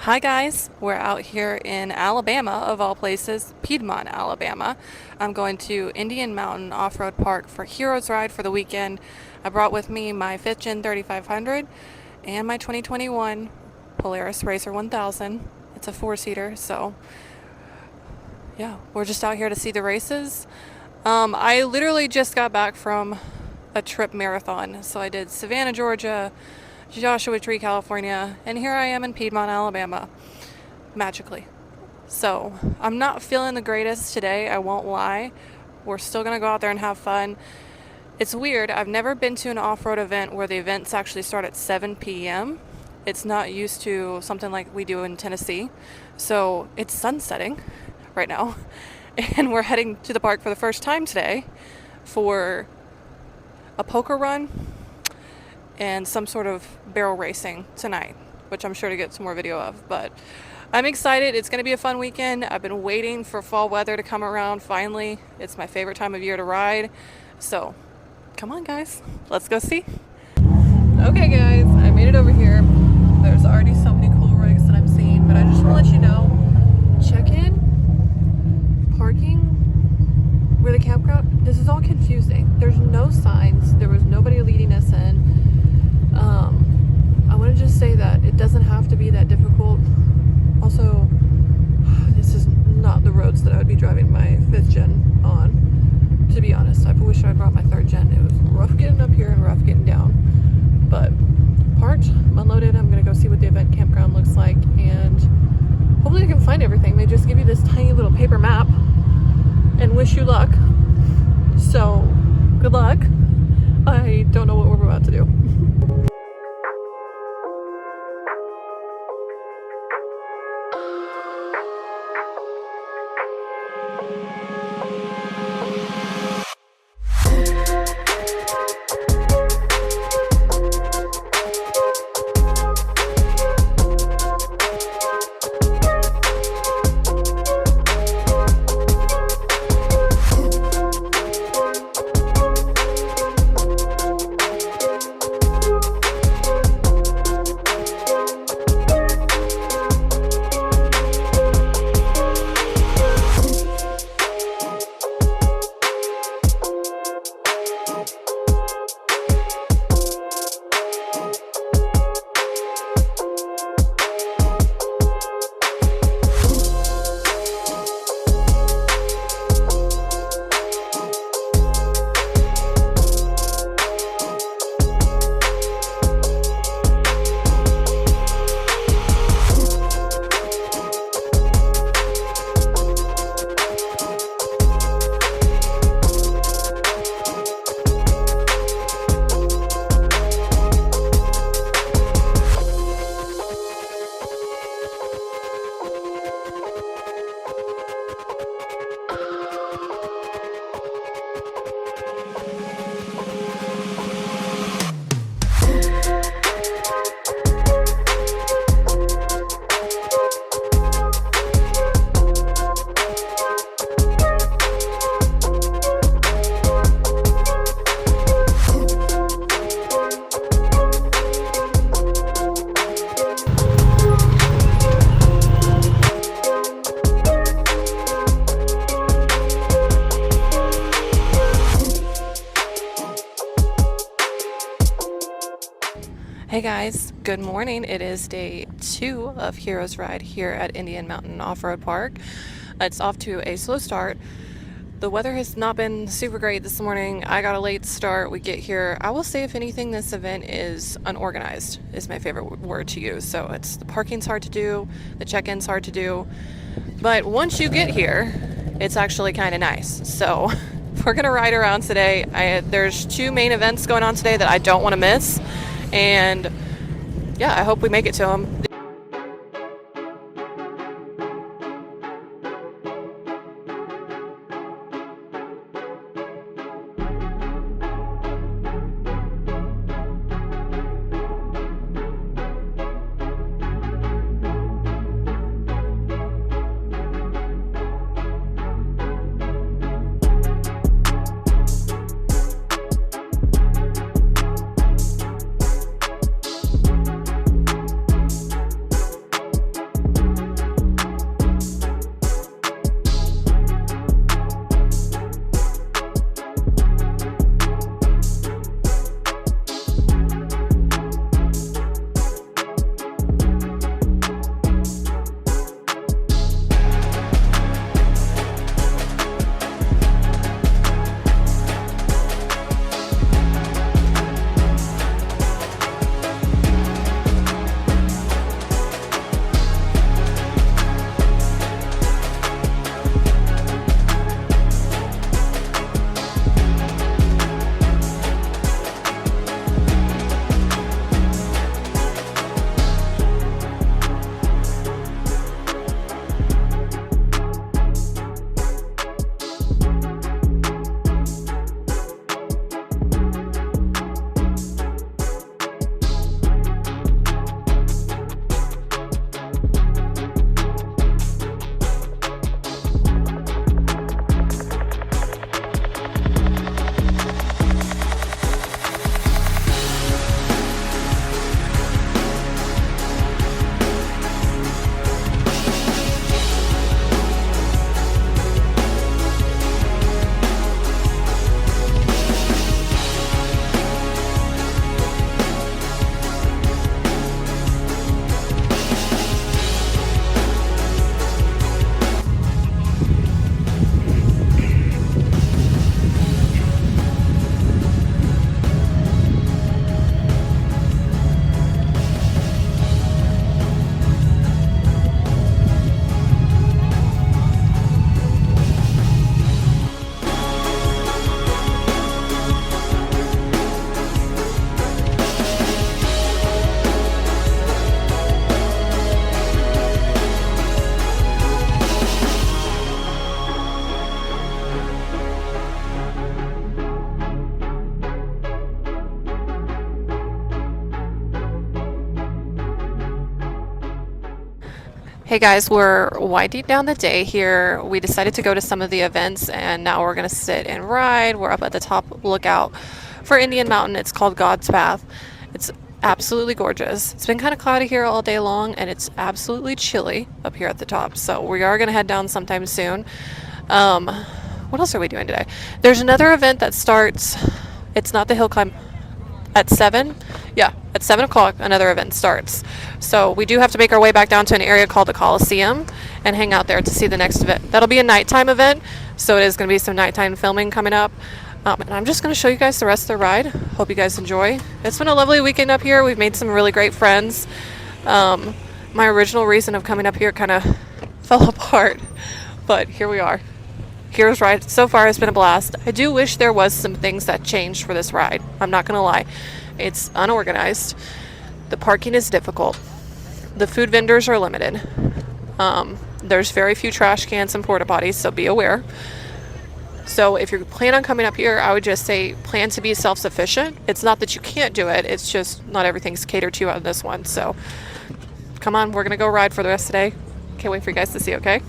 Hi guys, we're out here in Alabama, of all places, Piedmont, Alabama. I'm going to Indian Mountain Off-Road Park for Heroes Ride for the weekend. I brought with me my 5th Gen 3500 and my 2021 Polaris Racer 1000. It's a 4-seater, so yeah, we're just out here to see the races. I literally just got back from a trip marathon, so I did Savannah, Georgia, Joshua Tree, California, and here I am in Piedmont, Alabama, magically. So I'm not feeling the greatest today, I won't lie. We're still gonna go out there and have fun. It's weird, I've never been to an off-road event where the events actually start at 7 p.m. It's not used to something like we do in Tennessee. So it's sunsetting right now, and we're heading to the park for the first time today for a poker run and some sort of barrel racing tonight, which I'm sure to get some more video of. But I'm excited. It's going to be a fun weekend. I've been waiting for fall weather to come around finally. It's my favorite time of year to ride. So come on guys, let's go see. Okay guys, I made it over here. There's already so many cool rigs that I'm seeing, but I just want to let you know, check in, parking, where the campground, this is all confusing. There's no signs. There was nobody leading us in. I want to just say that it doesn't have to be that difficult. Also, this is not the roads that I would be driving my 5th Gen on. To be honest, I wish I brought my 3rd Gen. It was rough getting up here and rough getting down. But parked, unloaded. I'm going to go see what the event campground looks like, and hopefully I can find everything. They just give you this tiny little paper map and wish you luck. So, good luck. I don't know what we're about to do. Hey guys, good morning. It is day 2 of Heroes Ride here at Indian Mountain Off-Road Park. It's off to a slow start. The weather has not been super great this morning. I got a late start. We get here. I will say, if anything, this event is unorganized, is my favorite word to use. So it's the parking's hard to do, the check-in's hard to do, but once you get here, it's actually kind of nice. So we're gonna ride around today. There's 2 main events going on today that I don't want to miss. And yeah, I hope we make it to them. Hey guys, we're winding down the day here. We decided to go to some of the events and now we're going to sit and ride. We're up at the top lookout for Indian Mountain. It's called God's Path. It's absolutely gorgeous. It's been kind of cloudy here all day long and it's absolutely chilly up here at the top. So we are going to head down sometime soon. What else are we doing today? There's another event that starts, it's not the hill climb. At 7? Yeah, at 7 o'clock, another event starts. So we do have to make our way back down to an area called the Coliseum and hang out there to see the next event. That'll be a nighttime event, so it is going to be some nighttime filming coming up. And I'm just going to show you guys the rest of the ride. Hope you guys enjoy. It's been a lovely weekend up here. We've made some really great friends. My original reason of coming up here kind of fell apart, but here we are. Hero's Ride so far has been a blast. I do wish there was some things that changed for this ride. I'm not gonna lie. It's unorganized. The parking is difficult. The food vendors are limited. There's very few trash cans and porta potties, so be aware. So if you plan on coming up here, I would just say plan to be self-sufficient. It's not that you can't do it, it's just not everything's catered to you on this one. So come on, we're gonna go ride for the rest of the day. Can't wait for you guys to see, okay?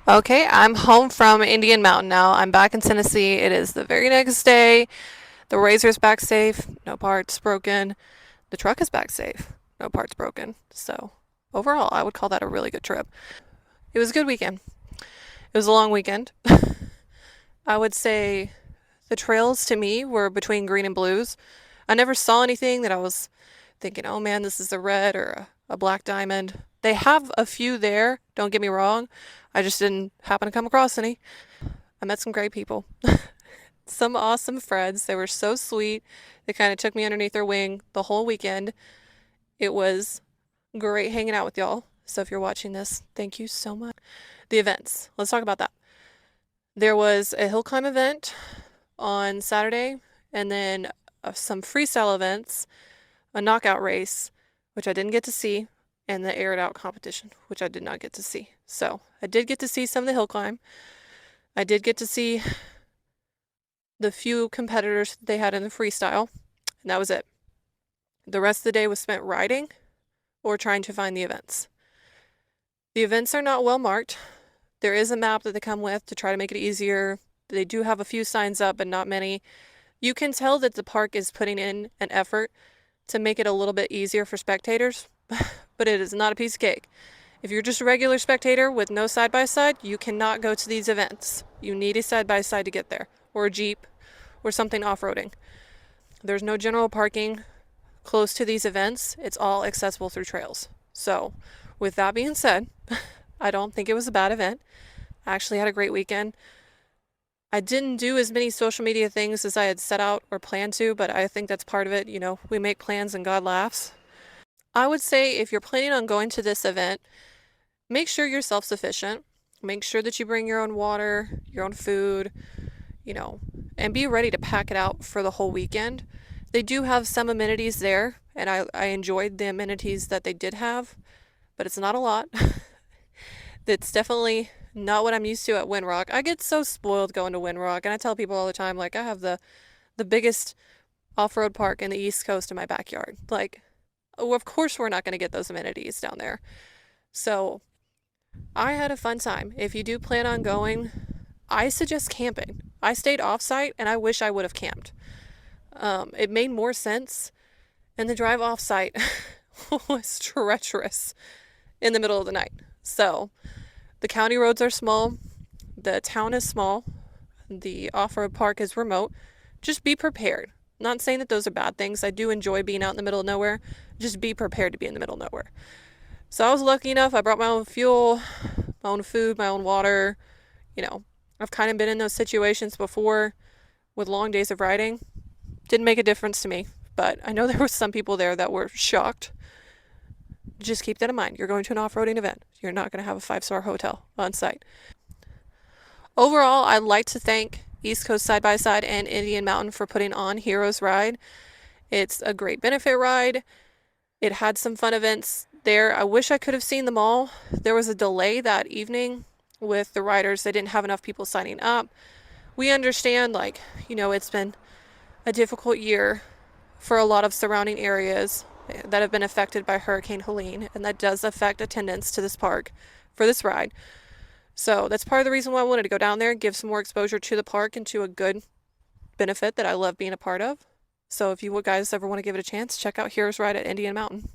Okay, I'm home from Indian Mountain now. I'm back in Tennessee. It is the very next day. The RZR's back safe, no parts broken. The truck is back safe, no parts broken. So, overall, I would call that a really good trip. It was a good weekend. It was a long weekend. I would say the trails to me were between green and blues. I never saw anything that I was thinking, oh man, this is a red or a black diamond. They have a few there, don't get me wrong. I just didn't happen to come across any. I met some great people. Some awesome friends. They were so sweet. They kind of took me underneath their wing the whole weekend. It was great hanging out with y'all. So if you're watching this, thank you so much. The events. Let's talk about that. There was a hill climb event on Saturday, and then some freestyle events, a knockout race, which I didn't get to see, and the air it out competition, which I did not get to see. So I did get to see some of the hill climb. I did get to see the few competitors they had in the freestyle, and that was it. The rest of the day was spent riding or trying to find the events. The events are not well marked. There is a map that they come with to try to make it easier They do have a few signs up, but not many. You can tell that the park is putting in an effort to make it a little bit easier for spectators, but it is not a piece of cake. If you're just a regular spectator with no side by side, you cannot go to these events. You need a side by side to get there, or a Jeep, or something off roading. There's no general parking close to these events, it's all accessible through trails. So, with that being said, I don't think it was a bad event. I actually had a great weekend. I didn't do as many social media things as I had set out or planned to, but I think that's part of it. You know, we make plans and God laughs. I would say if you're planning on going to this event, make sure you're self sufficient. Make sure that you bring your own water, your own food, you know, and be ready to pack it out for the whole weekend. They do have some amenities there, and I enjoyed the amenities that they did have, but it's not a lot. That's definitely not what I'm used to at Windrock. I get so spoiled going to Windrock, and I tell people all the time, like, I have the biggest off road park in the East Coast in my backyard. Like, oh, of course, we're not going to get those amenities down there. So, I had a fun time. If you do plan on going, I suggest camping. I stayed off site, and I wish I would have camped. It made more sense, and the drive off site was treacherous in the middle of the night. So, the county roads are small, the town is small, the off road park is remote. Just be prepared. Not saying that those are bad things. I do enjoy being out in the middle of nowhere. Just be prepared to be in the middle of nowhere. So I was lucky enough. I brought my own fuel, my own food, my own water. You know, I've kind of been in those situations before with long days of riding. Didn't make a difference to me, but I know there were some people there that were shocked. Just keep that in mind. You're going to an off-roading event. You're not going to have a 5-star hotel on site. Overall, I'd like to thank East Coast Side by Side and Indian Mountain for putting on Heroes Ride. It's a great benefit ride. It had some fun events there. I wish I could have seen them all. There was a delay that evening with the riders. They didn't have enough people signing up. We understand, like, you know, it's been a difficult year for a lot of surrounding areas that have been affected by Hurricane Helene, and that does affect attendance to this park for this ride. So that's part of the reason why I wanted to go down there, give some more exposure to the park and to a good benefit that I love being a part of. So if you guys ever want to give it a chance, check out Heroes Ride at Indian Mountain.